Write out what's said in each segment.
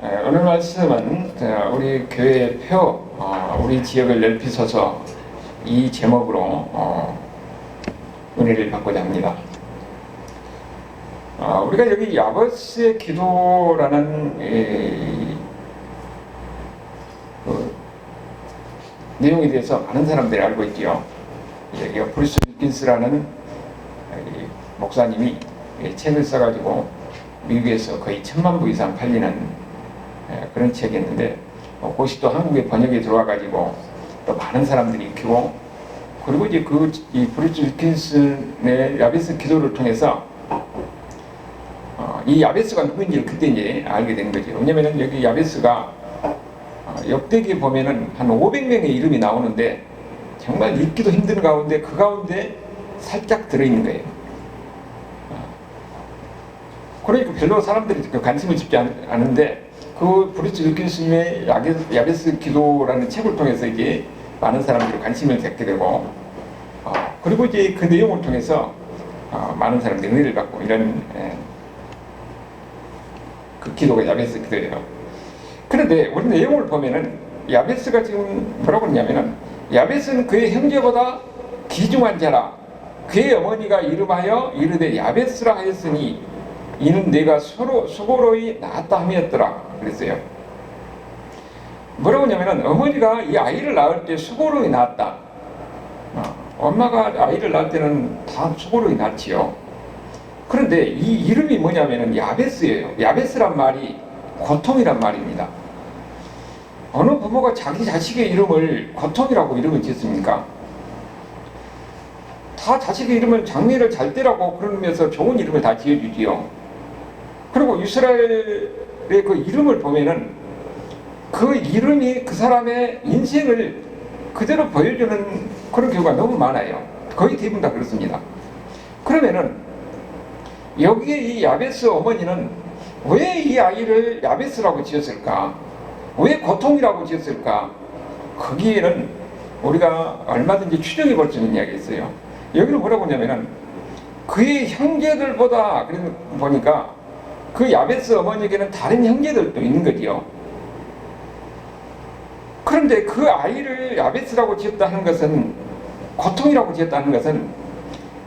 오늘 말씀은 우리 교회의 표, 우리 지역을 넓히소서 이 제목으로 은혜를 받고자 합니다. 우리가 여기 야베스의 기도라는 내용에 대해서 많은 사람들이 알고 있지요. 여기가 브루스 윌킨스라는 목사님이 책을 써가지고 미국에서 거의 1000만 부 이상 팔리는 그런 책이었는데, 그것이 또 한국에 번역이 들어와가지고 또 많은 사람들이 익히고, 그리고 이제 이 브루스 윌킨슨의 야베스 기도를 통해서 이 야베스가 누구인지를 그때 이제 알게 된 거죠. 왜냐면은 여기 야베스가 역대기에 보면은 한 500명의 이름이 나오는데 정말 읽기도 힘든 가운데 그 가운데 살짝 들어있는 거예요. 그러니까 별로 사람들이 관심을 집지 않은데, 그 브루스 윌킨슨의 야베스 기도라는 책을 통해서 이제 많은 사람들이 관심을 갖게 되고, 그리고 이제 그 내용을 통해서 많은 사람들이 은혜를 받고 이런 그 기도가 야베스 기도예요. 그런데 우리 내용을 보면은 야베스가 지금 뭐라고 그러냐면은, 야베스는 그의 형제보다 귀중한 자라 그의 어머니가 이름하여 이르되 야베스라 하였으니 이는 내가 수고로이 낳았다 함이었더라 그랬어요. 뭐라고 하냐면은, 어머니가 이 아이를 낳을 때 수고로이 낳았다. 엄마가 아이를 낳을 때는 다 수고로이 낳지요. 그런데 이 이름이 뭐냐면은 야베스예요. 야베스란 말이 고통이란 말입니다. 어느 부모가 자기 자식의 이름을 고통이라고 이름을 짓습니까? 다 자식의 이름을 장미를 잘 떼라고 그러면서 좋은 이름을 다 지어주지요. 그리고 이스라엘의 그 이름을 보면은 그 이름이 그 사람의 인생을 그대로 보여주는 그런 경우가 너무 많아요. 거의 대부분 다 그렇습니다. 그러면은 여기에 이 야베스 어머니는 왜 이 아이를 야베스라고 지었을까? 왜 고통이라고 지었을까? 거기에는 우리가 얼마든지 추정해 볼 수 있는 이야기가 있어요. 여기는 뭐라고 하냐면은, 그의 형제들보다, 그래서 보니까 그 야베스 어머니에게는 다른 형제들도 있는 거지요. 그런데 그 아이를 야베스라고 지었다는 것은, 고통이라고 지었다는 것은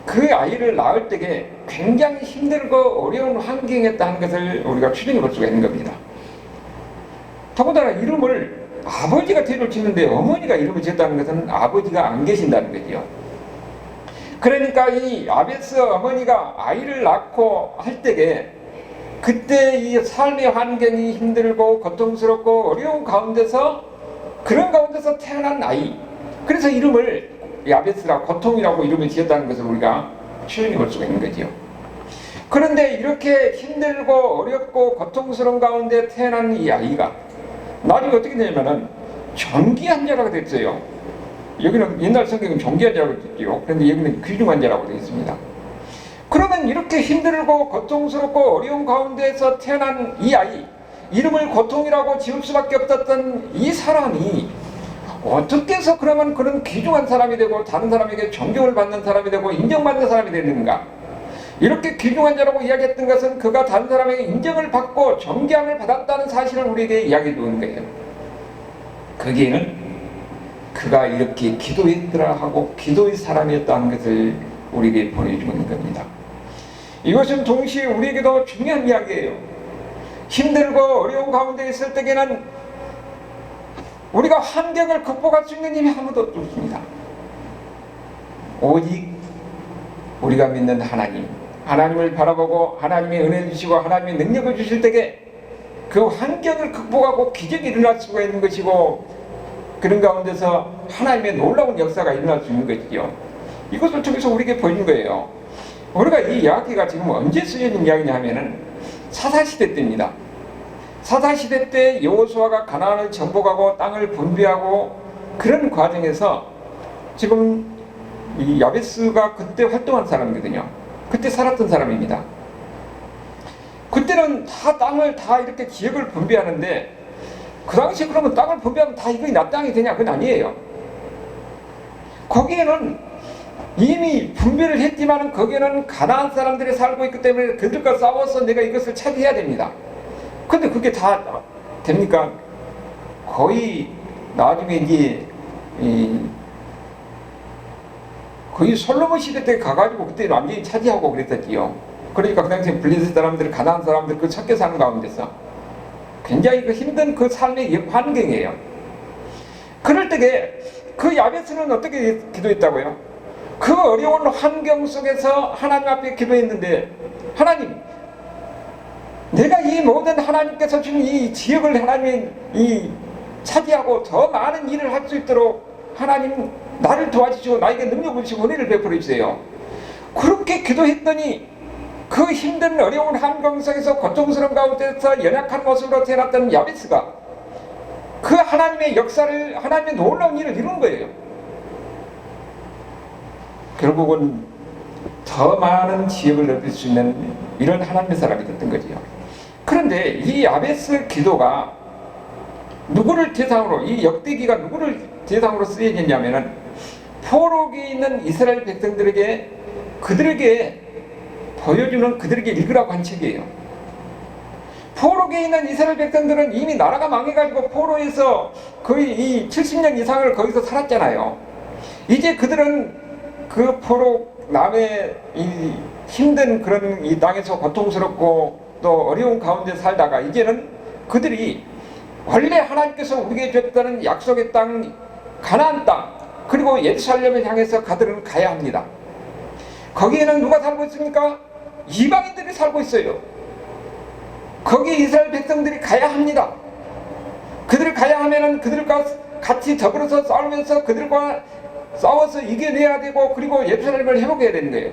그 아이를 낳을 때에 굉장히 힘들고 어려운 환경이었다는 것을 우리가 추정해 볼 수가 있는 겁니다. 더군다나 이름을 아버지가 뒤를 짓는데 어머니가 이름을 지었다는 것은 아버지가 안 계신다는 거지요. 그러니까 이 야베스 어머니가 아이를 낳고 할 때에 그때 이 삶의 환경이 힘들고 고통스럽고 어려운 가운데서, 그런 가운데서 태어난 아이, 그래서 이름을 야베스라, 고통이라고 이름을 지었다는 것을 우리가 추정해 볼 수가 있는 거지요. 그런데 이렇게 힘들고 어렵고 고통스러운 가운데 태어난 이 아이가 나중에 어떻게 되냐면은 존귀한 자라고 됐어요. 여기는 옛날 성경은 존귀한 자라고 됐지요. 그런데 여기는 귀중한 자라고 되어 있습니다. 그러면 이렇게 힘들고 고통스럽고 어려운 가운데에서 태어난 이 아이, 이름을 고통이라고 지을 수밖에 없었던 이 사람이 어떻게 해서 그러면 그런 귀중한 사람이 되고 다른 사람에게 존경을 받는 사람이 되고 인정받는 사람이 되는가? 이렇게 귀중한 자라고 이야기했던 것은 그가 다른 사람에게 인정을 받고 존경을 받았다는 사실을 우리에게 이야기해 주는 거예요. 거기에는 그가 이렇게 기도했더라 하고 기도의 사람이었다는 것을 우리에게 보내주는 겁니다. 이것은 동시에 우리에게도 중요한 이야기예요. 힘들고 어려운 가운데 있을 때에는 우리가 환경을 극복할 수 있는 힘이 아무도 없습니다. 오직 우리가 믿는 하나님을 바라보고 하나님의 은혜 주시고 하나님의 능력을 주실 때에 그 환경을 극복하고 기적이 일어날 수가 있는 것이고, 그런 가운데서 하나님의 놀라운 역사가 일어날 수 있는 것이죠. 이것을 통해서 우리에게 보여준 거예요. 우리가 이 이야기가 지금 언제 쓰여진 이야기냐 하면은 사사시대 때입니다. 사사시대 때 여호수아가 가나안을 정복하고 땅을 분배하고 그런 과정에서 지금 이 야베스가 그때 활동한 사람이거든요. 그때 살았던 사람입니다. 그때는 다 땅을 다 이렇게 지역을 분배하는데, 그 당시 그러면 땅을 분배하면 다 이거 나 땅이 되냐? 그건 아니에요. 거기에는 이미 분배를 했지만 거기에는 가나안 사람들이 살고 있기 때문에 그들과 싸워서 내가 이것을 차지해야 됩니다. 근데 그게 다 됩니까? 거의 나중에 이제 거의 솔로몬 시대 때 가가지고 그때 완전히 차지하고 그랬었지요. 그러니까 그 당시에 블레셋 사람들, 가나안 사람들 그 섞여 사는 가운데서 굉장히 그 힘든 그 삶의 환경이에요. 그럴 때에 그 야베스는 어떻게 기도했다고요? 그 어려운 환경 속에서 하나님 앞에 기도했는데, 하나님, 내가 이 모든 하나님께서 주는 이 지역을 하나님이 차지하고 더 많은 일을 할 수 있도록 하나님 나를 도와주시고 나에게 능력을 주시고 은혜를 베풀어 주세요. 그렇게 기도했더니 그 힘든 어려운 환경 속에서 고통스러운 가운데서 연약한 모습으로 태어났던 야베스가 그 하나님의 역사를, 하나님의 놀라운 일을 이룬 거예요. 결국은 더 많은 지역을 넓힐 수 있는 이런 하나님의 사람이 됐던 거지요. 그런데 이 야베스 기도가 누구를 대상으로, 이 역대기가 누구를 대상으로 쓰여졌냐면은 포로기에 있는 이스라엘 백성들에게, 그들에게 보여주는, 그들에게 읽으라고 한 책이에요. 포로기에 있는 이스라엘 백성들은 이미 나라가 망해가지고 포로에서 거의 이 70년 이상을 거기서 살았잖아요. 이제 그들은 그 포로 남의 이 힘든 그런 이 땅에서 고통스럽고 또 어려운 가운데 살다가 이제는 그들이 원래 하나님께서 우리에게 줬다는 약속의 땅, 가나안 땅, 그리고 예루살렘을 향해서 그들은 가야 합니다. 거기에는 누가 살고 있습니까? 이방인들이 살고 있어요. 거기에 이스라엘 백성들이 가야 합니다. 그들을 가야 하면은 그들과 같이 더불어서 싸우면서 그들과 싸워서 이겨내야 되고, 그리고 예루살렘을 회복해야 되는 거예요.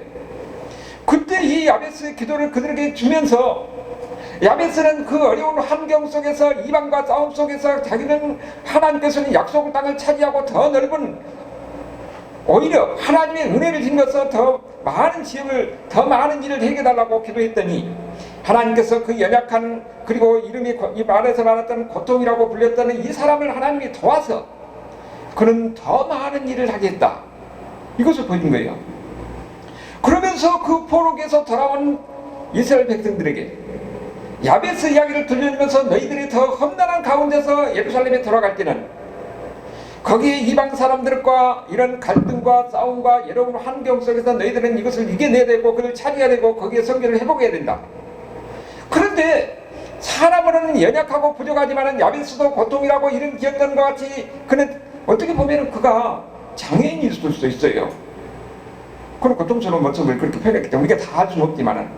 그때 이 야베스의 기도를 그들에게 주면서, 야베스는 그 어려운 환경 속에서, 이방과 싸움 속에서 자기는 하나님께서는 약속 땅을 차지하고 더 넓은, 오히려 하나님의 은혜를 힘입어서 더 많은 지역을, 더 많은 일을 해결해달라고 기도했더니 하나님께서 그 연약한, 그리고 이름이 이 말에서 말했던 고통이라고 불렸던 이 사람을 하나님이 도와서 그는 더 많은 일을 하겠다, 이것을 보여준 거예요. 그러면서 그 포로기에서 돌아온 이스라엘 백성들에게 야베스 이야기를 들려주면서 너희들이 더 험난한 가운데서 예루살렘에 돌아갈 때는 거기에 이방 사람들과 이런 갈등과 싸움과 여러분 환경 속에서 너희들은 이것을 이겨내야 되고 그걸 차지해야 되고 거기에 성결을 회복해야 된다. 그런데 사람으로는 연약하고 부족하지만 야베스도 고통이라고 이름 지었던 것 같이 그는 어떻게 보면 그가 장애인일 수도 있어요. 그런 고통스러운 모습을 그렇게 표현했기 때문에 우리가 다 할 수는 없지만은,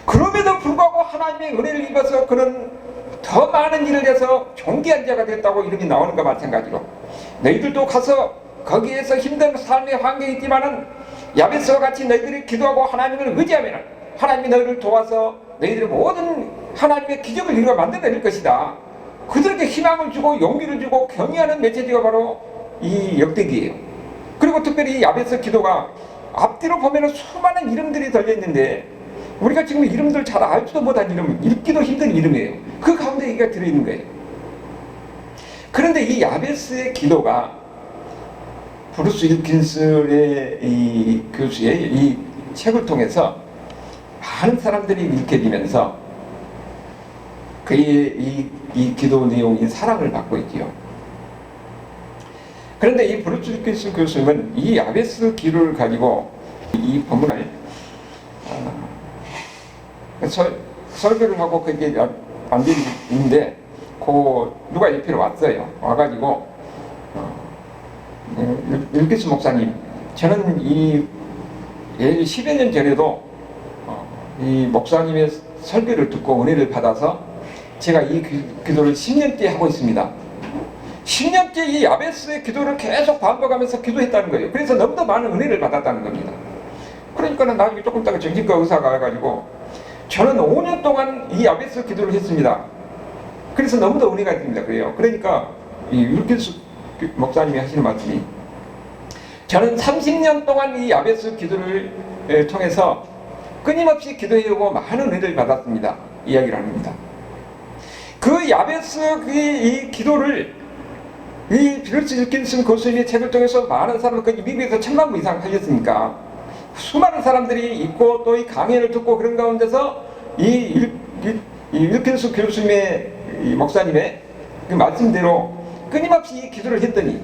그럼에도 불구하고 하나님의 은혜를 입어서 그는 더 많은 일을 해서 존귀한 자가 됐다고 이름이 나오는 것과 마찬가지로 너희들도 가서 거기에서 힘든 삶의 환경이 있지만은 야베스와 같이 너희들이 기도하고 하나님을 의지하면 하나님이 너희를 도와서 너희들의 모든 하나님의 기적을 이루어 만들어낼 것이다. 그들에게 희망을 주고 용기를 주고 격려하는 메시지가 바로 이 역대기예요. 그리고 특별히 야베스 기도가 앞뒤로 보면 수많은 이름들이 들려있는데 우리가 지금 이름들 잘 알지도 못한 이름, 읽기도 힘든 이름이에요. 그 가운데 얘기가 들어있는 거예요. 그런데 이 야베스의 기도가 브루스 윌킨슨의 이 교수의 이 책을 통해서 많은 사람들이 읽혀지면서 그의 이 기도 내용이 사랑을 받고 있지요. 그런데 이 브루스 윌킨슨 교수님은 이 야베스 기도를 가지고 이 본문을 설교를 하고 그게 완전히 있는데 누가 옆으로 왔어요. 와가지고 윌킨슨 목사님, 저는 이 10여 년 전에도 이 목사님의 설교를 듣고 은혜를 받아서 제가 이 기도를 10년째 하고 있습니다. 10년째 이 야베스의 기도를 계속 반복하면서 기도했다는 거예요. 그래서 너무도 많은 은혜를 받았다는 겁니다. 그러니까는 나중에 조금 있다가 정신과 의사가 와가지고 저는 5년 동안 이 야베스 기도를 했습니다. 그래서 너무도 은혜가 됩니다. 그래요. 그러니까 이 윌킨슨 목사님이 하시는 말씀이, 저는 30년 동안 이 야베스 기도를 통해서 끊임없이 기도해오고 많은 은혜를 받았습니다. 이야기를 합니다. 그 야베스 이 기도를 이 브루스 윌킨슨 교수님의 책을 통해서 많은 사람들, 미국에서 1000만 부 이상 하셨으니까 수많은 사람들이 있고 또 이 강연을 듣고 그런 가운데서 이 이 윌킨스 교수님의 이 목사님의 그 말씀대로 끊임없이 이 기도를 했더니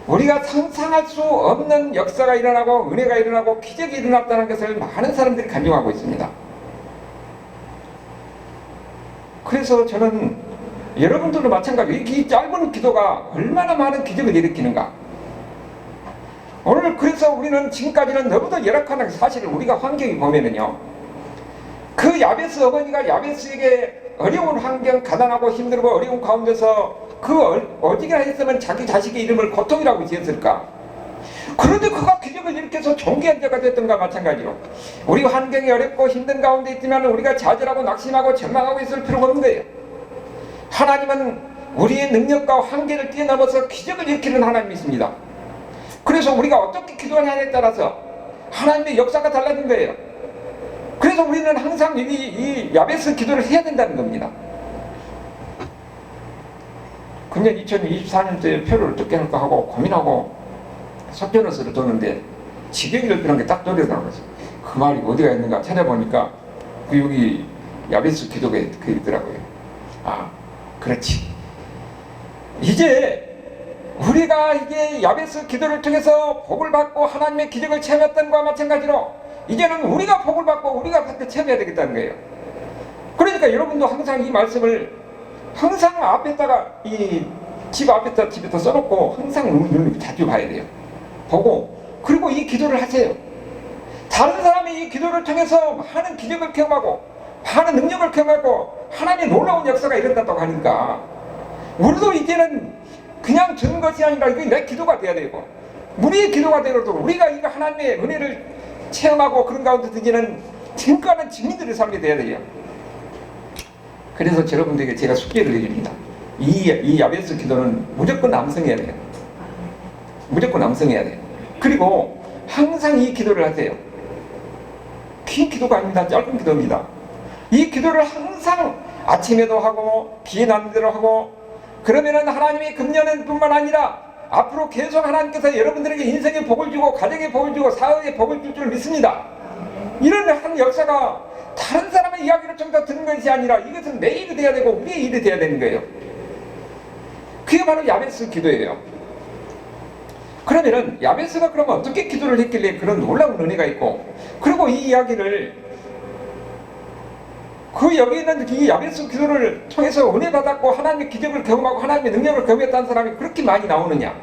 우리가 상상할 수 없는 역사가 일어나고 은혜가 일어나고 기적이 일어났다는 것을 많은 사람들이 간증하고 있습니다. 그래서 저는 여러분들도 마찬가지로 이 짧은 기도가 얼마나 많은 기적을 일으키는가. 오늘 그래서 우리는 지금까지는 너무도 열악한 사실을 우리가 환경이 보면은요, 그 야베스 어머니가 야베스에게 어려운 환경, 가난하고 힘들고 어려운 가운데서 어디가 했으면 자기 자식의 이름을 고통이라고 지었을까? 그런데 그가 기적을 일으켜서 존귀한 자가 됐던가 마찬가지로 우리 환경이 어렵고 힘든 가운데 있지만 우리가 좌절하고 낙심하고 절망하고 있을 필요가 없는 거예요. 하나님은 우리의 능력과 한계를 뛰어넘어서 기적을 일으키는 하나님이십니다. 그래서 우리가 어떻게 기도하냐에 따라서 하나님의 역사가 달라진 거예요. 그래서 우리는 항상 이 야베스 기도를 해야 된다는 겁니다. 금년 2024년도에 표를 어떻게 할까 하고 고민하고 석전호수를 도는데 지경이를 그런 게 딱 떠오르더라고요. 그 말이 어디가 있는가 찾아보니까 여기 야베스 기도가 그 있더라고요. 아, 그렇지. 이제 우리가 이게 야베스 기도를 통해서 복을 받고 하나님의 기적을 체험했던 것과 마찬가지로 이제는 우리가 복을 받고 우리가 그때 체험해야 되겠다는 거예요. 그러니까 여러분도 항상 이 말씀을 항상 앞에다가 이 집 앞에다 집에다 써놓고 항상 눈을 자주 봐야 돼요. 보고 그리고 이 기도를 하세요. 다른 사람이 이 기도를 통해서 많은 기적을 경험하고 많은 능력을 경험하고 하나님의 놀라운 역사가 일어났다고 하니까 우리도 이제는 그냥 든 것이 아니라 이게 내 기도가 돼야 되고 우리의 기도가 되어도 우리가 이거 하나님의 은혜를 체험하고 그런 가운데 이제는 증거하는 증인들의 삶이 돼야 돼요. 그래서 여러분들에게 제가 숙제를 내립니다. 이 야베스 기도는 무조건 남성해야 돼요. 무조건 남성해야 돼요. 그리고 항상 이 기도를 하세요. 긴 기도가 아닙니다. 짧은 기도입니다. 이 기도를 항상 아침에도 하고 기회 나는 대로 하고 그러면은 하나님이 금년은 뿐만 아니라 앞으로 계속 하나님께서 여러분들에게 인생의 복을 주고 가정의 복을 주고 사회의 복을 줄 줄 믿습니다. 이런 한 역사가 다른 사람의 이야기를 좀 더 듣는 것이 아니라 이것은 내 일이 돼야 되고 우리의 일이 돼야 되는 거예요. 그게 바로 야베스 기도예요. 그러면은 야베스가 그러면 어떻게 기도를 했길래 그런 놀라운 은혜가 있고 그리고 이 이야기를 그 여기 있는 이 야베스 기도를 통해서 은혜 받았고 하나님의 기적을 경험하고 하나님의 능력을 경험했다는 사람이 그렇게 많이 나오느냐.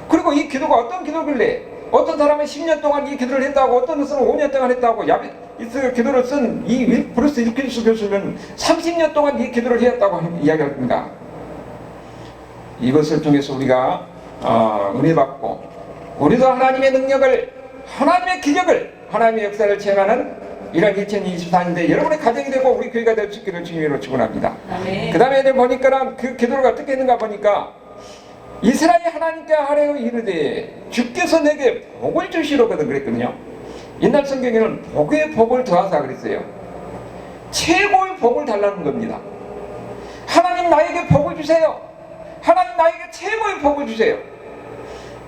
그리고 이 기도가 어떤 기도길래 어떤 사람은 10년 동안 이 기도를 했다고 어떤 사람은 5년 동안 했다고 야베스 기도를 쓴 이 브루스 윌킨스 교수는 30년 동안 이 기도를 했다고 이야기합니다. 이것을 통해서 우리가 은혜 받고 우리도 하나님의 능력을 하나님의 기적을 하나님의 역사를 체험하는 이런 2024년대 여러분의 가정이 되고 우리 교회가 될 수 있기를 주님으로 축원합니다. 그 다음에 보니까 그 기도가 어떻게 했는가 보니까 이스라엘 하나님께 하래요 이르되 주께서 내게 복을 주시로거든 그랬거든요. 옛날 성경에는 복에 복을 더하사 그랬어요. 최고의 복을 달라는 겁니다. 하나님 나에게 복을 주세요. 하나님 나에게 최고의 복을 주세요.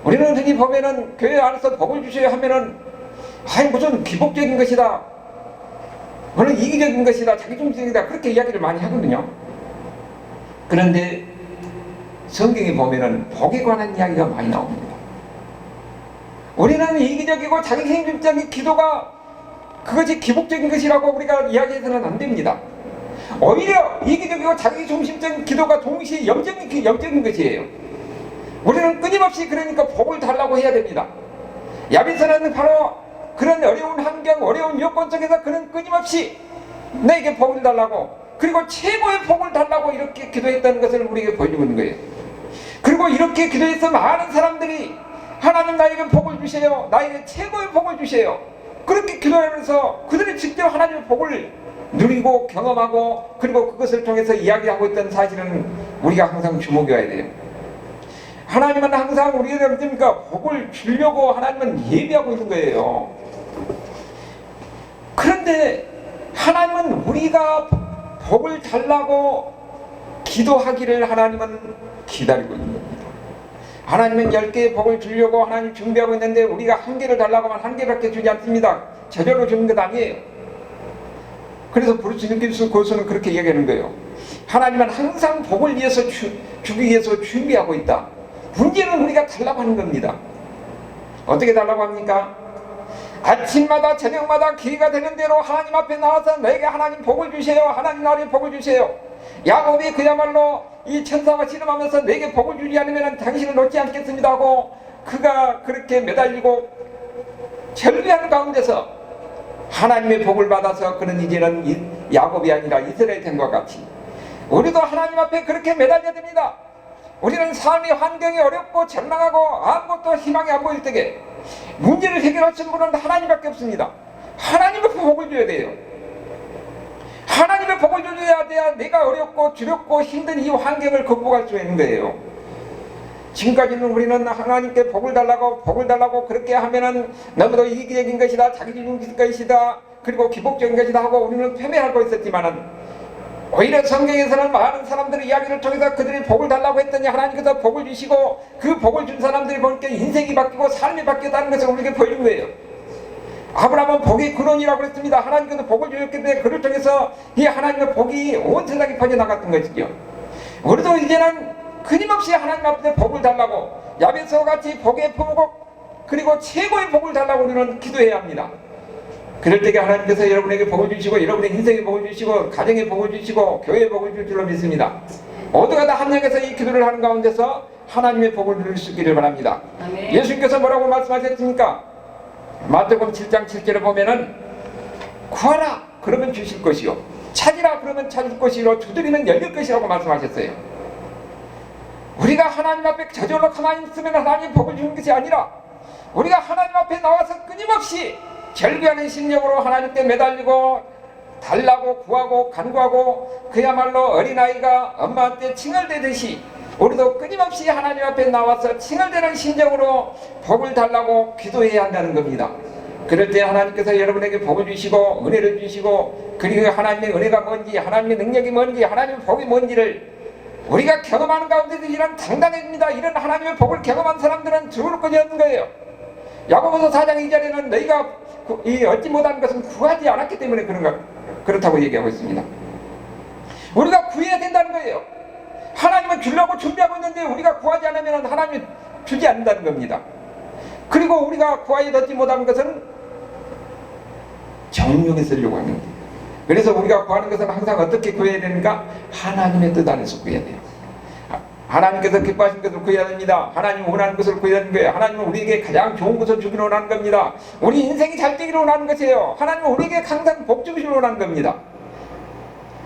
우리는 흔히 보면은 교회 안에서 복을 주세요 하면은 무슨 기복적인 것이다, 무슨 이기적인 것이다, 자기중심적이다 그렇게 이야기를 많이 하거든요. 그런데 성경에 보면은 복에 관한 이야기가 많이 나옵니다. 우리는 이기적이고 자기중심적인 기도가 그것이 기복적인 것이라고 우리가 이야기해서는 안 됩니다. 오히려 이기적이고 자기중심적인 기도가 동시에 영적인 것이에요. 우리는 끊임없이 그러니까 복을 달라고 해야 됩니다. 야베스는 바로 그런 어려운 환경, 어려운 여건 속에서 그는 끊임없이 내게 복을 달라고 그리고 최고의 복을 달라고 이렇게 기도했다는 것을 우리에게 보여주고 있는 거예요. 그리고 이렇게 기도해서 많은 사람들이 하나님 나에게 복을 주세요, 나에게 최고의 복을 주세요 그렇게 기도하면서 그들이 직접 하나님의 복을 누리고 경험하고 그리고 그것을 통해서 이야기하고 있던 사실은 우리가 항상 주목해야 돼요. 하나님은 항상 우리에게 어떻습니까? 복을 주려고 하나님은 예비하고 있는 거예요. 그런데 하나님은 우리가 복을 달라고 기도하기를 하나님은 기다리고 있는 겁니다. 하나님은 10개의 복을 주려고 하나님 준비하고 있는데 우리가 한 개를 달라고 하면 한 개밖에 주지 않습니다. 저절로 주는 것 아니에요. 그래서 브루스 윌리스 교수는 그렇게 얘기하는 거예요. 하나님은 항상 복을 위해서 주기 위해서 준비하고 있다. 문제는 우리가 달라고 하는 겁니다. 어떻게 달라고 합니까? 아침마다 저녁마다 기회가 되는 대로 하나님 앞에 나와서 내게 하나님 복을 주세요. 하나님 나를 복을 주세요. 야곱이 그야말로 이 천사가 씨름하면서 내게 복을 주지 않으면 당신을 놓지 않겠습니다 하고 그가 그렇게 매달리고 절규하는 가운데서 하나님의 복을 받아서 그는 이제는 야곱이 아니라 이스라엘이 된 것 같이 우리도 하나님 앞에 그렇게 매달려야 됩니다. 우리는 삶의 환경이 어렵고 절망하고 아무것도 희망이 안 보일 때에 문제를 해결하시는 분은 하나님밖에 없습니다. 하나님의 복을 줘야 돼요. 하나님의 복을 줘야 돼야 내가 어렵고 두렵고 힘든 이 환경을 극복할 수 있는 거예요. 지금까지는 우리는 하나님께 복을 달라고 그렇게 하면은 너무도 이기적인 것이다, 자기주의적인 것이다, 그리고 기복적인 것이다 하고 우리는 패배하고 있었지만은 오히려 성경에서는 많은 사람들의 이야기를 통해서 그들이 복을 달라고 했더니 하나님께서 복을 주시고 그 복을 준 사람들이 보니까 인생이 바뀌고 삶이 바뀌었다는 것을 우리에게 보여준 거예요. 아브라함은 복의 근원이라고 그랬습니다. 하나님께서 복을 주셨기 때문에 그를 통해서 이 하나님의 복이 온 세상에 퍼져나갔던 것이죠. 우리도 이제는 끊임없이 하나님 앞에 복을 달라고 야베스와 같이 복의 품고 그리고 최고의 복을 달라고 우리는 기도해야 합니다. 그럴 때에 하나님께서 여러분에게 복을 주시고 여러분의 인생에 복을 주시고 가정에 복을 주시고 교회에 복을 줄 줄로 믿습니다. 모두가 다 합력해서 이 기도를 하는 가운데서 하나님의 복을 누릴 수 있기를 바랍니다. 아멘. 예수님께서 뭐라고 말씀하셨습니까? 마태복음 7장 7절에 보면은 구하라 그러면 주실 것이요 찾으라 그러면 찾을 것이요 두드리면 열릴 것이라고 말씀하셨어요. 우리가 하나님 앞에 저절로 가만히 있으면 하나님 복을 주는 것이 아니라 우리가 하나님 앞에 나와서 끊임없이 절규하는 심령으로 하나님께 매달리고 달라고 구하고 간구하고 그야말로 어린아이가 엄마한테 칭얼대듯이 우리도 끊임없이 하나님 앞에 나와서 칭얼대는 심정으로 복을 달라고 기도해야 한다는 겁니다. 그럴 때 하나님께서 여러분에게 복을 주시고 은혜를 주시고 그리고 하나님의 은혜가 뭔지 하나님의 능력이 뭔지 하나님의 복이 뭔지를 우리가 경험하는 가운데서 이런 당당해집니다. 이런 하나님의 복을 경험한 사람들은 죽을 것이 없는 거예요. 야고보서 4장 2절에는 너희가 얻지 못하는 것은 구하지 않았기 때문에 그렇다고 얘기하고 있습니다. 우리가 구해야 된다는 거예요. 하나님은 주려고 준비하고 있는데 우리가 구하지 않으면 하나님이 주지 않는다는 겁니다. 그리고 우리가 구하여 얻지 못하는 것은 정욕에 쓰려고 하는 거예요. 그래서 우리가 구하는 것은 항상 어떻게 구해야 되는가? 하나님의 뜻 안에서 구해야 돼요. 하나님께서 기뻐하신 것을 구해야 됩니다. 하나님 원하는 것을 구해야 되는 거예요. 하나님은 우리에게 가장 좋은 것을 주기로 원하는 겁니다. 우리 인생이 잘 되기를 원하는 것이에요. 하나님은 우리에게 항상 복 주기를 원하는 겁니다.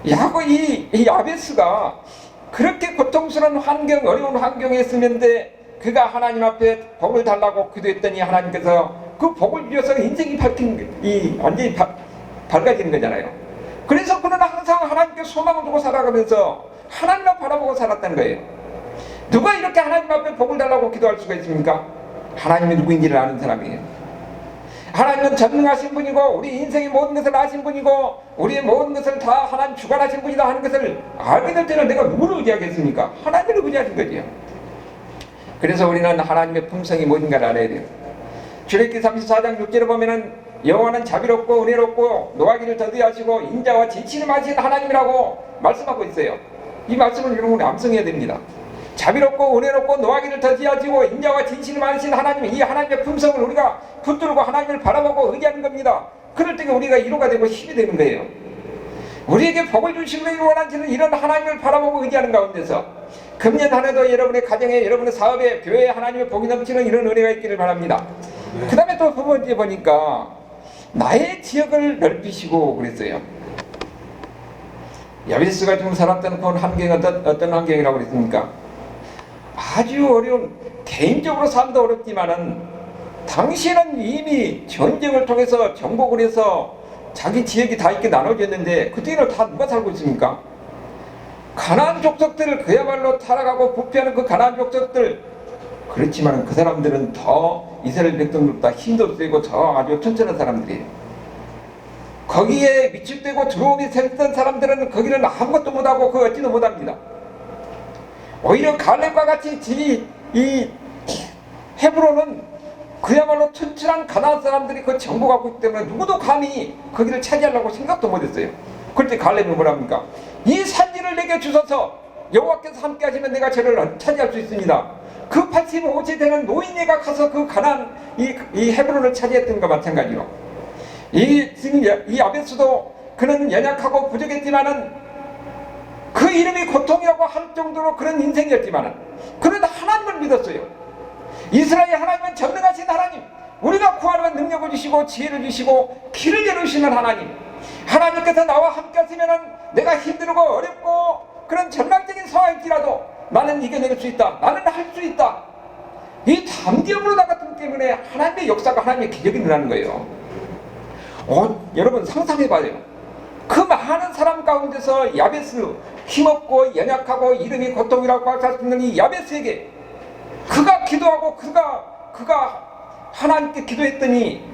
이 야베스가 그렇게 고통스러운 환경, 어려운 환경에 있었는데 그가 하나님 앞에 복을 달라고 기도했더니 하나님께서 그 복을 주셔서 인생이 완전히 밝아지는 거잖아요. 그래서 그는 항상 하나님께 소망을 두고 살아가면서 하나님을 바라보고 살았다는 거예요. 누가 이렇게 하나님 앞에 복을 달라고 기도할 수가 있습니까? 하나님이 누구인지를 아는 사람이에요. 하나님은 전능하신 분이고 우리 인생의 모든 것을 아신 분이고 우리의 모든 것을 다 하나님 주관하신 분이다 하는 것을 알게 될 때는 내가 누구를 의지하겠습니까? 하나님을 의지하신 거지요. 그래서 우리는 하나님의 품성이 뭔가를 알아야 돼요. 출애굽기 34장 6절에 보면은 여호와는 자비롭고 은혜롭고 노하기를 더디하시고 인자와 진실을 하신 하나님이라고 말씀하고 있어요. 이 말씀을 여러분이 암송해야 됩니다. 자비롭고 은혜롭고 노하기를 더디하시고 인자와 진실을 많으신 하나님, 이 하나님의 품성을 우리가 붙들고 하나님을 바라보고 의지하는 겁니다. 그럴 때 우리가 위로가 되고 힘이 되는 거예요. 우리에게 복을 주시기를 원하시는 이런 하나님을 바라보고 의지하는 가운데서 금년 한 해도 여러분의 가정에 여러분의 사업에 교회에 하나님의 복이 넘치는 이런 은혜가 있기를 바랍니다. 그 다음에 또 두 번째 보니까 나의 지역을 넓히시고 그랬어요. 야베스가 지금 살았던 그 환경은 어떤 환경이라고 그랬습니까? 아주 어려운, 개인적으로 삶도 어렵지만은 당시에는 이미 전쟁을 통해서 정복을 해서 자기 지역이 다 이렇게 나눠졌는데 그때는 다 누가 살고 있습니까? 가나안 족속들을 그야말로 타락하고 부패하는 그 가나안 족속들, 그렇지만 그 사람들은 더 이스라엘 백성들보다 힘도 세고 더 아주 튼튼한 사람들이에요. 거기에 위축되고 두려움이 생겼던 사람들은 거기는 아무것도 못하고 그 얻지도 못합니다. 오히려 갈렙과 같이 이 헤브론은 그야말로 튼튼한 가나안 사람들이 그 정복하고 있기 때문에 누구도 감히 거기를 차지하려고 생각도 못했어요. 그때 갈렙이 뭐랍니까? 이 산지를 내게 주소서. 여호와께서 함께 하시면 내가 저를 차지할 수 있습니다. 그 85세 되는 노인네가 가서 그 가나안 이 헤브론을 차지했던 것과 마찬가지로 이 야베스도 그는 연약하고 부족했지만은 그 이름이 고통이라고 할 정도로 그런 인생이었지만은 그는 하나님을 믿었어요. 이스라엘 하나님은 전능하신 하나님, 우리가 구하면 능력을 주시고 지혜를 주시고 길을 열어주시는 하나님, 하나님께서 나와 함께 하시면은 내가 힘들고 어렵고 그런 절망적인 상황일지라도 나는 이겨낼 수 있다, 나는 할 수 있다, 이 담대함으로 나갔기 때문에 하나님의 역사가, 하나님의 기적이 일어나는 거예요. 여러분 상상해봐요. 그 많은 사람 가운데서 야베스, 힘없고 연약하고 이름이 고통이라고 할 수 있는 이 야베스에게 그가 기도하고 그가 하나님께 기도했더니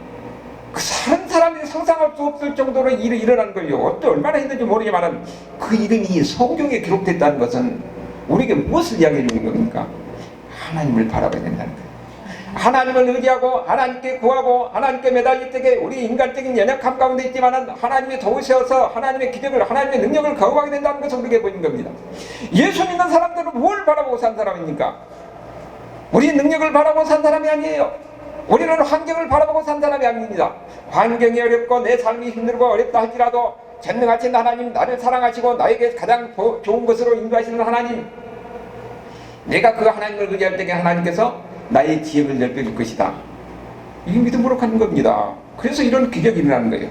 그 다른 사람이 상상할 수 없을 정도로 일이 일어난 거예요. 얼마나 힘든지 모르지만 그 이름이 성경에 기록됐다는 것은 우리에게 무엇을 이야기해 주는 겁니까? 하나님을 바라봐야 된다는 거예요. 하나님을 의지하고 하나님께 구하고 하나님께 매달릴 때에 우리 인간적인 연약함 가운데 있지만 하나님의 도우셔서 하나님의 기적을, 하나님의 능력을 경험하게 된다는 것을 우리에게 보이는 겁니다. 예수 믿는 사람들은 뭘 바라보고 산 사람입니까? 우리 능력을 바라보고 산 사람이 아니에요. 우리는 환경을 바라보고 산 사람이 아닙니다. 환경이 어렵고 내 삶이 힘들고 어렵다 할지라도 전능하신 하나님, 나를 사랑하시고 나에게 가장 좋은 것으로 인도하시는 하나님, 내가 그 하나님을 의지할 때에 하나님께서 나의 지혜를 넓혀줄 것이다, 이 믿음으로 가는 겁니다. 그래서 이런 기적이 일어나는 거예요.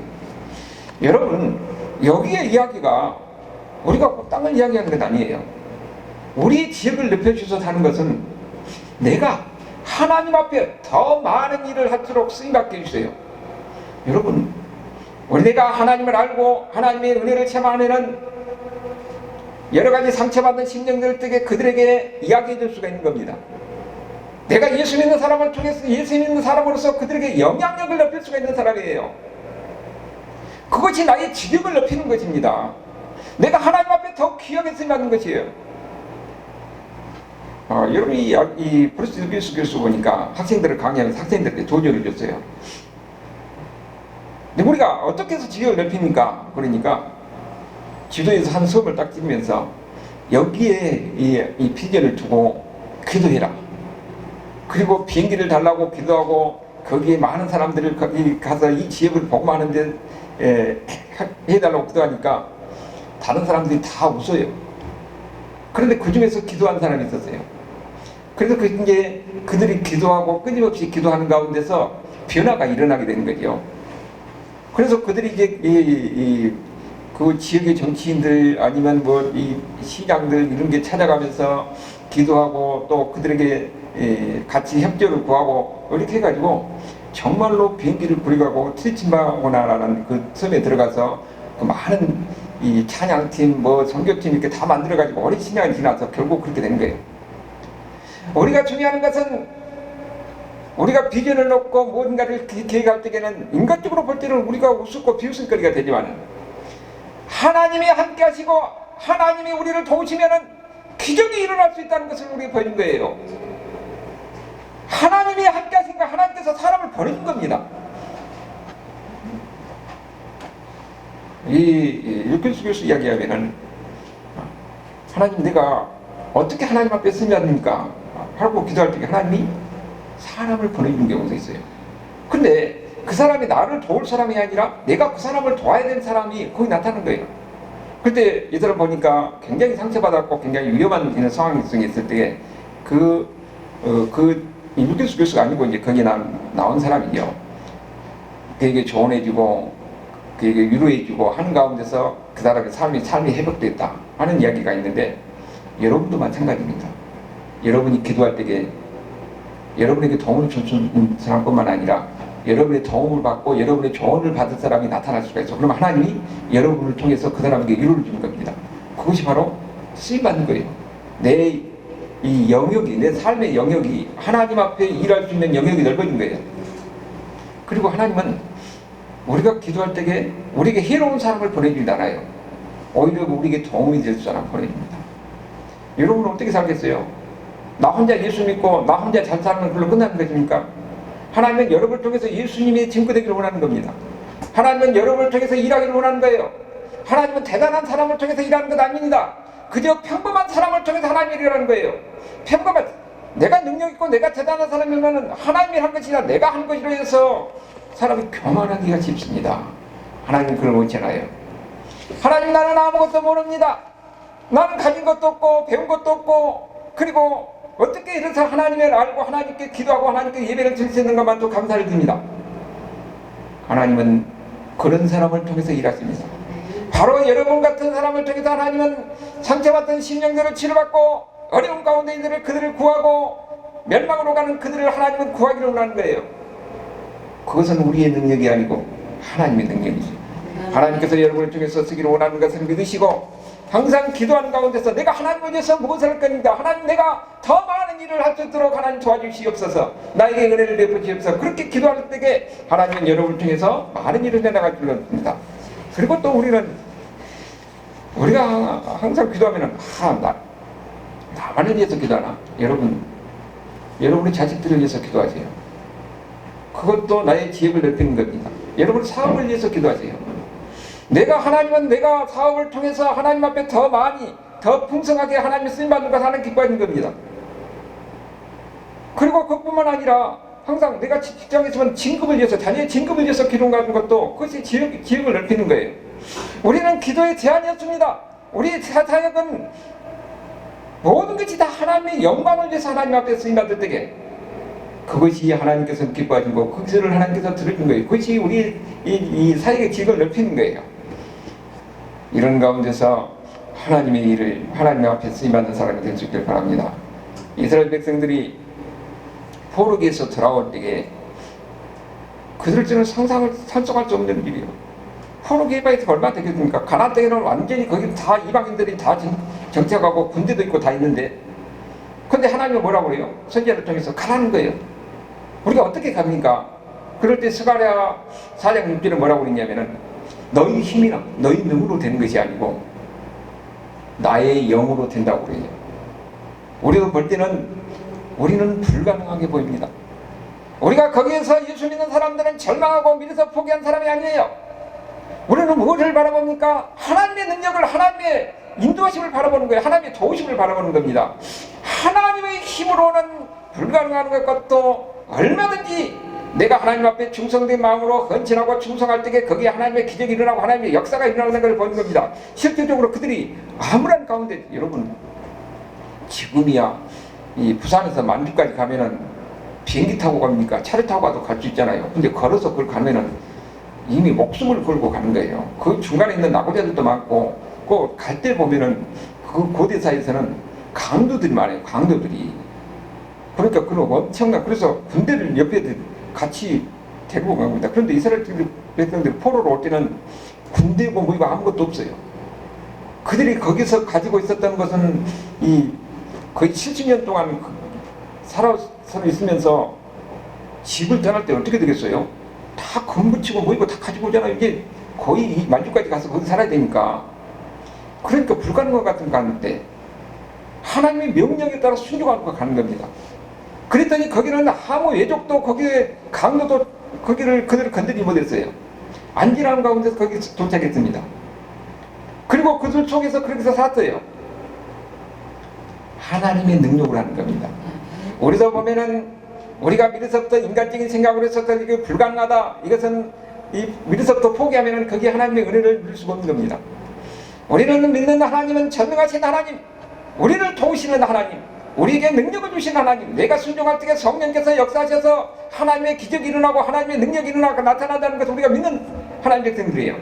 여러분, 여기에 이야기가 우리가 꼭 땅을 이야기하는 것 아니에요. 우리 지혜를 넓혀주셔서 사는 것은 내가 하나님 앞에 더 많은 일을 할수록 쓰임받게 해주세요. 여러분, 우리가 하나님을 알고 하나님의 은혜를 체험하면은 여러가지 상처받는 심령들 때에 그들에게 이야기해 줄 수가 있는 겁니다. 내가 예수 믿는 사람을 통해서, 예수 믿는 사람으로서 그들에게 영향력을 높일 수가 있는 사람이에요. 그것이 나의 지력을 높이는 것입니다. 내가 하나님 앞에 더 귀하게 쓰임받는 것이에요. 여러분이 이 브루스 윌리스 교수 보니까 학생들을 강의하면서 학생들에게 도전을 줬어요. 근데 우리가 어떻게 해서 지력을 넓힙니까? 그러니까 지도에서 한 섬을 딱 찍으면서 여기에 이 비전을 두고 기도해라. 그리고 비행기를 달라고 기도하고 거기에 많은 사람들을 거기 가서 이 지역을 복음하는데 해달라고 기도하니까 다른 사람들이 다 웃어요. 그런데 그 중에서 기도한 사람이 있었어요. 그래서 이제 그들이 기도하고 끊임없이 기도하는 가운데서 변화가 일어나게 되는 거죠. 그래서 그들이 이제 그 지역의 정치인들 아니면 뭐 이 시장들 이런 게 찾아가면서 기도하고 또 그들에게 같이 협조를 구하고 이렇게 해가지고 정말로 비행기를 구리가고 트리친바고나라는 그 섬에 들어가서 그 많은 이 찬양팀 뭐 선교팀 이렇게 다 만들어가지고 오랜 신앙이 지나서 결국 그렇게 되는 거예요. 우리가 중요한 것은 우리가 비전을 놓고 뭔가를 계획할 때에는 인간적으로 볼 때는 우리가 우습고 비웃음거리가 되지만 하나님이 함께 하시고 하나님이 우리를 도우시면은 기적이 일어날 수 있다는 것을 우리가 보이는 거예요. 하나님이 함께 하시니까 하나님께서 사람을 보내준 겁니다. 이 율필수 교수 이야기하면은 하나님 내가 어떻게 하나님 앞에 쓰냐니까 하고 기도할 때 하나님이 사람을 보내주는 경우도 있어요. 근데 그 사람이 나를 도울 사람이 아니라 내가 그 사람을 도와야 되는 사람이 거기 나타나는 거예요. 그때 이 사람 보니까 굉장히 상처받았고 굉장히 위험한 이런 상황 속에 있을 때 율필수 교수가 아니고 이제 거기 나온 사람이요. 그에게 조언해주고 그에게 위로해주고 하는 가운데서 그 사람의 삶이 회복됐다 하는 이야기가 있는데 여러분도 마찬가지입니다. 여러분이 기도할 때에 여러분에게 도움을 주는 사람뿐만 아니라 여러분의 도움을 받고 여러분의 조언을 받을 사람이 나타날 수가 있어. 그럼 하나님이 여러분을 통해서 그 사람에게 위로를 주는 겁니다. 그것이 바로 쓰임받는 거예요. 내 이 영역이, 내 삶의 영역이 하나님 앞에 일할 수 있는 영역이 넓어진 거예요. 그리고 하나님은 우리가 기도할 때에 우리에게 해로운 사람을 보내주지 않아요. 오히려 우리에게 도움이 될 사람 보내줍니다. 여러분은 어떻게 살겠어요? 나 혼자 예수 믿고 나 혼자 잘 살면 그걸로 끝나는 것입니까? 하나님은 여러분을 통해서 예수님이 증거되기를 원하는 겁니다. 하나님은 여러분을 통해서 일하기를 원하는 거예요. 하나님은 대단한 사람을 통해서 일하는 것 아닙니다. 그저 평범한 사람을 통해서 하나님이 일하는 거예요. 평범한, 내가 능력 있고 내가 대단한 사람이면 하나님이 한 것이 아니라 내가 한 것이라 해서 사람이 교만하기가 쉽습니다. 하나님은 그걸 원치 않아요. 하나님, 나는 아무것도 모릅니다. 나는 가진 것도 없고 배운 것도 없고, 그리고 어떻게 이래서 하나님을 알고 하나님께 기도하고 하나님께 예배를 드릴 수 있는 것만도 감사를 드립니다. 하나님은 그런 사람을 통해서 일하십니다. 바로 여러분 같은 사람을 통해서 하나님은 상처받던 심령들을 치료받고 어려운 가운데 있는 그들을 구하고 멸망으로 가는 그들을 하나님은 구하기를 원하는 거예요. 그것은 우리의 능력이 아니고 하나님의 능력이죠. 하나님께서 여러분을 통해서 쓰기를 원하는 것을 믿으시고 항상 기도하는 가운데서 내가 하나님을 위해서 무엇을 할 겁니다. 하나님, 내가 더 많은 일을 할 수 있도록 하나님 도와주시옵소서. 나에게 은혜를 베푸시옵소서. 그렇게 기도할 때에 하나님은 여러분을 통해서 많은 일을 해나갈 줄 압니다. 그리고 또 우리가 항상 기도하면은 나만을 위해서 기도하나? 여러분의 자식들을 위해서 기도하세요. 그것도 나의 지혜를 넓히는 겁니다. 여러분 사업을 위해서 기도하세요. 내가 사업을 통해서 하나님 앞에 더 많이, 더 풍성하게 하나님의 쓰임받는 것을 하나님 기뻐하는 겁니다. 그리고 그뿐만 아니라 항상 내가 직장에 있으면 진급을 위해서, 자녀의 진급을 위해서 기도하는 것도 그것이 지역을 넓히는 거예요. 우리는 기도의 제한이 없습니다. 우리 사역은 모든 것이 다 하나님의 영광을 위해서 하나님 앞에 쓰임받을 때에 그것이 하나님께서 기뻐하시고 그것을 하나님께서 들으신 거예요. 그것이 우리 이 사역의 지역을 넓히는 거예요. 이런 가운데서 하나님의 일을 하나님 앞에 쓰임받는 사람이 될 수 있길 바랍니다. 이스라엘 백성들이 포로기에서 돌아올 때에 그들은 상상할 수 없는 일이에요. 포로기에 있어서 얼마나 되겠습니까? 가나안 땅에는 완전히 거기 다 이방인들이 다 정착하고 군대도 있고 다 있는데, 근데 하나님은 뭐라고 그래요? 선지자를 통해서 가라는 거예요. 우리가 어떻게 갑니까? 그럴 때 스가랴 4장 6절에 뭐라고 그랬냐면은 너희 힘이나 너희 능으로 되는 것이 아니고 나의 영으로 된다고 그래요. 우리가 볼 때는 우리는 불가능하게 보입니다. 우리가 거기에서 예수 믿는 사람들은 절망하고 믿어서 포기한 사람이 아니에요. 우리는 무엇을 바라봅니까? 하나님의 능력을, 하나님의 인도하심을 바라보는 거예요. 하나님의 도우심을 바라보는 겁니다. 하나님의 힘으로는 불가능한 것도 얼마든지 내가 하나님 앞에 충성된 마음으로 헌신하고 충성할 때에 거기에 하나님의 기적이 일어나고 하나님의 역사가 일어나는 걸 보는 겁니다. 실질적으로 그들이 암울한 가운데, 여러분 지금이야 이 부산에서 만주까지 가면은 비행기 타고 갑니까? 차를 타고 가도 갈 수 있잖아요. 근데 걸어서 그걸 가면은 이미 목숨을 걸고 가는 거예요. 그 중간에 있는 낙오자들도 많고, 그 갈 때 보면은 그 고대사에서는 강도들이 많아요. 강도들이. 그러니까 그런 엄청난, 그래서 군대를 옆에 같이 데리고 간 겁니다. 그런데 이스라엘 백성들이 포로로 올 때는 군대고 뭐고 아무것도 없어요. 그들이 거기서 가지고 있었던 것은 거의 70년 동안 살아 있으면서 집을 떠날 때 어떻게 되겠어요? 다 건붙이고 뭐이고 다 가지고 오잖아요. 이게 거의 만주까지 가서 거기 살아야 되니까. 그러니까 불가능한 것 같은 거 가는데 하나님의 명령에 따라 순종하고 가는 겁니다. 그랬더니 거기는 아무 외족도 거기에 강도도 그들을 건드리지 못했어요. 안지라는 가운데서 거기 도착했습니다. 그리고 그들 속에서 그렇게 살았어요. 하나님의 능력으로 하는 겁니다. 우리도 보면은 우리가 믿어서부터 인간적인 생각으로 해서부터 이게 불가능하다, 이것은 믿어서부터 포기하면은 거기에 하나님의 은혜를 누릴 수가 없는 겁니다. 우리는 믿는 하나님은 전능하신 하나님, 우리를 도우시는 하나님, 우리에게 능력을 주신 하나님, 내가 순종할 때 성령께서 역사하셔서 하나님의 기적이 일어나고 하나님의 능력이 일어나고 나타난다는 것을 우리가 믿는 하나님의 백성들이에요.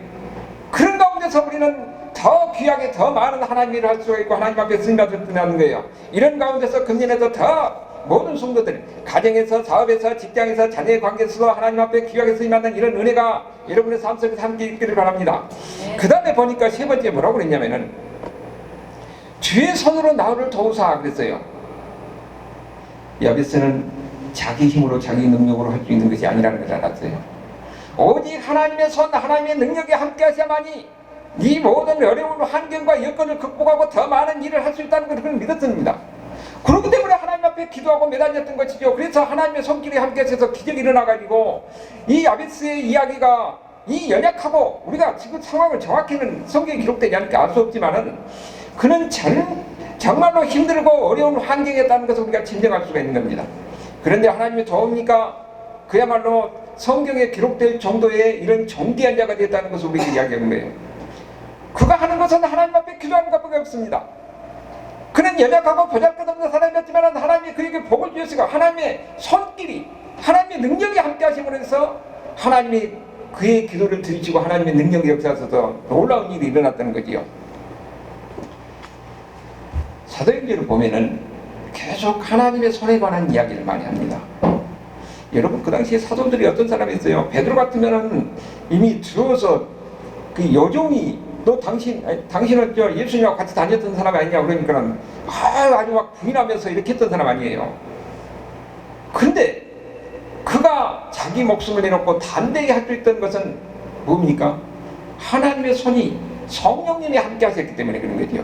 그런 가운데서 우리는 더 귀하게 더 많은 하나님 일을 할 수가 있고 하나님 앞에 쓰임받을 수 있는 거예요. 이런 가운데서 금년에도 더 모든 성도들, 가정에서, 사업에서, 직장에서, 자녀의 관계에서도 하나님 앞에 귀하게 쓰임받는 이런 은혜가 여러분의 삶 속에서 함께 있기를 바랍니다. 그 다음에 보니까 세 번째 뭐라고 그랬냐면은 주의 손으로 나를 도우사 그랬어요. 야베스는 자기 힘으로 자기 능력으로 할 수 있는 것이 아니라는 걸 알았어요. 오직 하나님의 손, 하나님의 능력이 함께 하셔야만이 네 모든 어려운 환경과 여건을 극복하고 더 많은 일을 할 수 있다는 것을 믿었습니다. 그렇기 때문에 하나님 앞에 기도하고 매달렸던 것이죠. 그래서 하나님의 손길이 함께 하셔서 기적이 일어나가지고 이 야베스의 이야기가 이 연약하고 우리가 지금 상황을 정확히는 성경에 기록되지 않으니까 알 수 없지만은 그는 정말로 힘들고 어려운 환경에 있다는 것을 우리가 진정할 수가 있는 겁니다. 그런데 하나님이 도우니까 그야말로 성경에 기록될 정도의 이런 존귀한 자가 되었다는 것을 우리에게 이야기하는 거예요. 그가 하는 것은 하나님 앞에 기도하는 것밖에 없습니다. 그는 연약하고 보잘것없는 사람이었지만 하나님이 그에게 복을 주셨으니까 하나님의 손길이, 하나님의 능력이 함께 하심으로 해서 하나님이 그의 기도를 들으시고 하나님의 능력의 역사에서도 놀라운 일이 일어났다는 거지요. 사도행전을 보면은 계속 하나님의 손에 관한 이야기를 많이 합니다. 여러분, 그 당시에 사도들이 어떤 사람이었어요? 베드로 같으면은 이미 들어서 그 여종이 너 당신은 예수님하고 같이 다녔던 사람 아니냐 그러니까는 아주 막 부인하면서 이렇게 했던 사람 아니에요. 그런데 그가 자기 목숨을 내놓고 담대히 할 수 있던 것은 뭡니까? 하나님의 손이 성령님이 함께 하셨기 때문에 그런 거죠.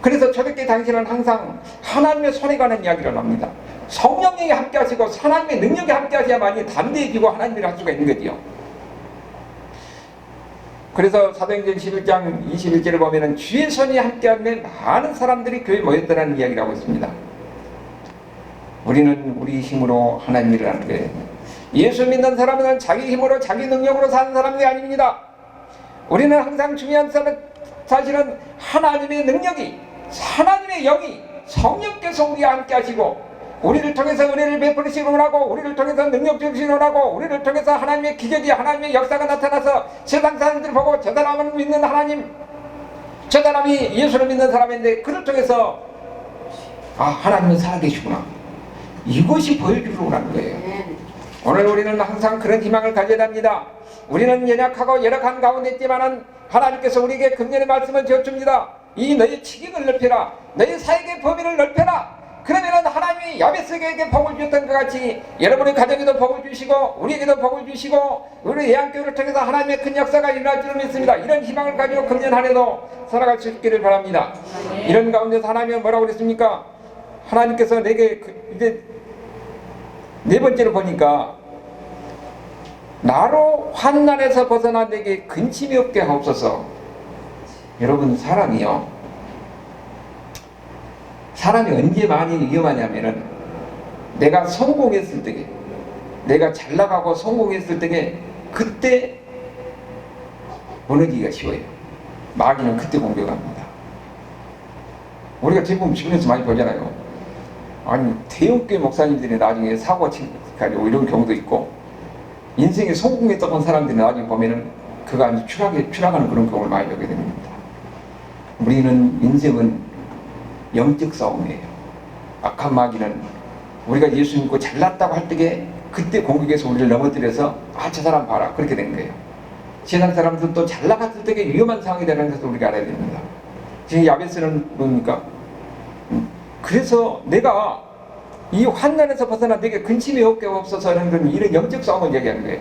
그래서 저렇게 당신은 항상 하나님의 손에 관한 이야기를 합니다. 성령님이 함께 하시고 하나님의 능력이 함께 하셔야만이 담대해지고 하나님을 할 수가 있는 거지요. 그래서 사도행전 11장 21절을 보면은 주의 손이 함께하면 많은 사람들이 교회에 모였다는 이야기를 하고 있습니다. 우리는 우리 힘으로 하나님 일을 하는 거예요. 예수 믿는 사람은 자기 힘으로 자기 능력으로 사는 사람이 아닙니다. 우리는 항상 중요한 사실은 하나님의 능력이, 하나님의 영이, 성령께서 우리와 함께 하시고 우리를 통해서 은혜를 베풀으시고 원하고 우리를 통해서 능력 주시고 원하고 우리를 통해서 하나님의 기적이, 하나님의 역사가 나타나서 세상 사람들 보고 저 사람은 믿는 하나님, 저 사람이 예수를 믿는 사람인데 그를 통해서 하나님은 살아계시구나, 이것이 보여주려고 하는 거예요. 오늘 우리는 항상 그런 희망을 가져야 합니다. 우리는 연약하고 열악한 가운데 있지만은 하나님께서 우리에게 금년의 말씀을 주어줍니다. 이 너희 치경을 넓혀라, 너희 사역의 범위를 넓혀라. 그러면은 하나님이 야베스에게 복을 주셨던 것 같이 여러분의 가정에도 복을 주시고 우리에게도 복을 주시고 우리 예안교회를 통해서 하나님의 큰 역사가 일어날 줄 믿습니다. 이런 희망을 가지고 금년 한 해도 살아갈 수 있기를 바랍니다. 이런 가운데서 하나님은 뭐라고 그랬습니까? 하나님께서 내게 이제 네 번째로 보니까 나로 환난에서 벗어나 내게 근심이 없게 하옵소서. 여러분, 사람이 언제 많이 위험하냐면은 내가 성공했을 때게, 내가 잘 나가고 성공했을 때게 그때 무너지기가 쉬워요. 마귀는 그때 공격합니다. 우리가 대부분 주변에서 많이 보잖아요. 아니, 대형교회 목사님들이 나중에 사고가 치가지고 이런 경우도 있고, 인생에 성공했던 사람들이 나중에 보면은 그가 아주 추락하는 그런 경우를 많이 보게 됩니다. 우리는 인생은 영적 싸움이에요. 악한 마귀는 우리가 예수 믿고 잘났다고 할 때에 그때 공격해서 우리를 넘어뜨려서 저 사람 봐라, 그렇게 된 거예요. 세상 사람들도 잘 나갔을 때에 위험한 상황이 되는 것을 우리가 알아야 됩니다. 지금 야베스는 뭡니까? 그래서 내가 이 환난에서 벗어나 내게 근심이 없게 없어서 하는 이런 영적 싸움을 얘기하는 거예요.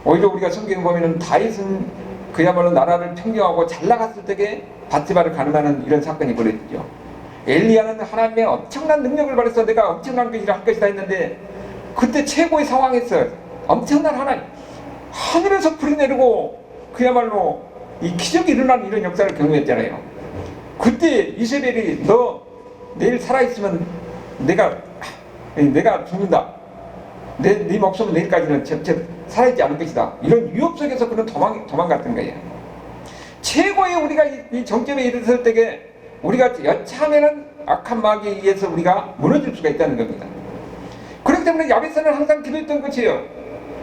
오히려 우리가 성경에 보면은 다윗은 그야말로 나라를 평정하고 잘 나갔을 때에 바티바를 가늠하는 이런 사건이 벌어지죠. 엘리야는 하나님의 엄청난 능력을 받아서 내가 엄청난 것이라 할 것이다 했는데 그때 최고의 상황에서 엄청난 하늘에서 불이 내리고 그야말로 이 기적이 일어나는 이런 역사를 경험했잖아요. 그때 이세벨이 너 내일 살아있으면 내가 죽는다, 네 목숨은 내일까지는 살아있지 않을 것이다, 이런 위협 속에서 그는 도망갔던 거예요. 최고의 우리가 이 정점에 이르렀을 때에 우리가 여차하면은 악한 마귀에 의해서 우리가 무너질 수가 있다는 겁니다. 그렇기 때문에 야베스는 항상 기도했던 것이에요.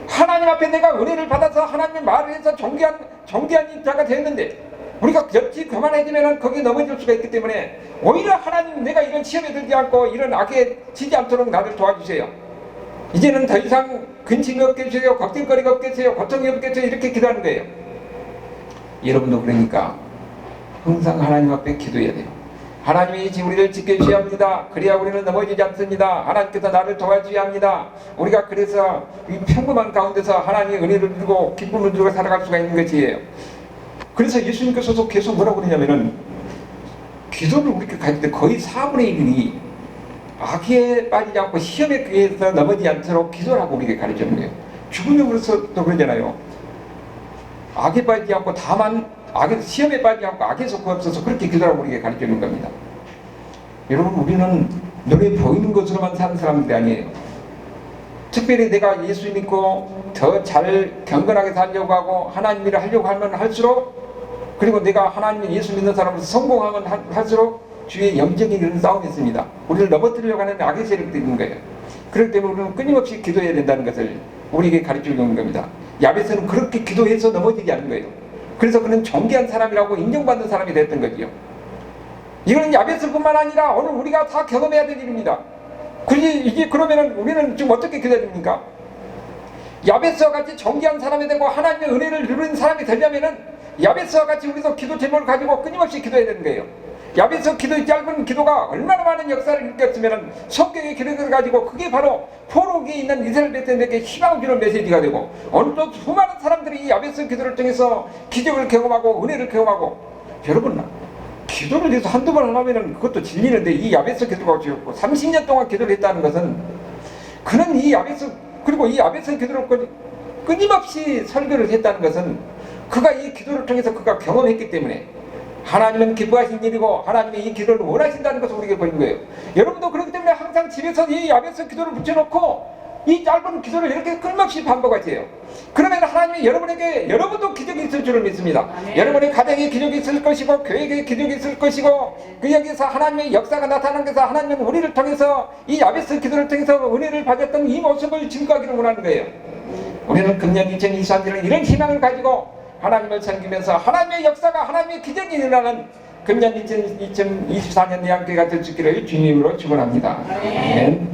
하나님 앞에 내가 은혜를 받아서 하나님의 말을 해서 존귀한 자가 됐는데 우리가 곁이 그만해지면 거기에 넘어질 수가 있기 때문에 오히려 하나님, 내가 이런 시험에 들지 않고 이런 악에 지지 않도록 나를 도와주세요. 이제는 더 이상 근심이 없겠어요, 걱정거리가 없겠어요, 고통이 없겠어요, 이렇게 기도하는 거예요. 여러분도 그러니까 항상 하나님 앞에 기도해야 돼요. 하나님이 우리를 지켜주셔야 합니다. 그래야 우리는 넘어지지 않습니다. 하나님께서 나를 도와주셔야 합니다. 우리가 그래서 이 평범한 가운데서 하나님의 은혜를 누리고 기쁨을 누리고 살아갈 수가 있는 것이에요. 그래서 예수님께서도 계속 뭐라고 그러냐면은 기도를 우리가 가질 때 거의 4분의 1이 악에 빠지지 않고 시험에 의해서 넘어지지 않도록 기도를 하고 우리에게 가르치는 거예요. 죽음에 그래서도 그러잖아요. 악에 빠지지 않고 다만 시험에 빠지지 않고 악에서 구하옵소서 그렇게 기도하고 우리에게 가르쳐주는 겁니다. 여러분, 우리는 눈에 보이는 것으로만 사는 사람들이 아니에요. 특별히 내가 예수 믿고 더 잘 경건하게 살려고 하고 하나님 일을 하려고 하면 할수록, 그리고 내가 하나님 예수 믿는 사람으로서 성공하면 할수록 주의 영적인 이런 싸움이 있습니다. 우리를 넘어뜨리려고 하는 악의 세력들이 있는 거예요. 그렇기 때문에 우리는 끊임없이 기도해야 된다는 것을 우리에게 가르쳐주는 겁니다. 야베스는 그렇게 기도해서 넘어지지 않는 거예요. 그래서 그는 존귀한 사람이라고 인정받는 사람이 됐던 거지요. 이거는 야베스뿐만 아니라 오늘 우리가 다 경험해야 될 일입니다. 이게 그러면은 우리는 지금 어떻게 기도해야 됩니까? 야베스와 같이 존귀한 사람이 되고 하나님의 은혜를 누리는 사람이 되려면은 야베스와 같이 우리도 기도 제목을 가지고 끊임없이 기도해야 되는 거예요. 야베스 기도의 짧은 기도가 얼마나 많은 역사를 일으켰으면 성경의 기록을 가지고 그게 바로 포로기에 있는 이스라엘 백성들에게 희망을 주는 메시지가 되고, 오늘도 수많은 사람들이 이 야베스 기도를 통해서 기적을 경험하고 은혜를 경험하고, 여러분 기도를 해서 한두 번 하면은 그것도 질리는데 이 야베스 기도가 지었고 30년 동안 기도를 했다는 것은 그는 이 야베스, 그리고 이 야베스 기도를 끊임없이 설교를 했다는 것은 그가 이 기도를 통해서 그가 경험했기 때문에 하나님은 기뻐하신 일이고 하나님이 이 기도를 원하신다는 것을 우리에게 보이는 거예요. 여러분도 그렇기 때문에 항상 집에서 이 야베스 기도를 붙여놓고 이 짧은 기도를 이렇게 끊임없이 반복하세요. 그러면 하나님이 여러분도 기적이 있을 줄을 믿습니다. 여러분의 가정에 기적이 있을 것이고 교회에 기적이 있을 것이고, 그 여기서 하나님의 역사가 나타나는 것에서 하나님은 우리를 통해서 이 야베스 기도를 통해서 은혜를 받았던 이 모습을 증거하기를 원하는 거예요. 우리는 금년 2023년을 이런 희망을 가지고 하나님을 섬기면서 하나님의 역사가, 하나님의 기적이 일어나는 금년 2024년 예언교회가 될 수 있기를 주님으로 축원합니다. 아멘.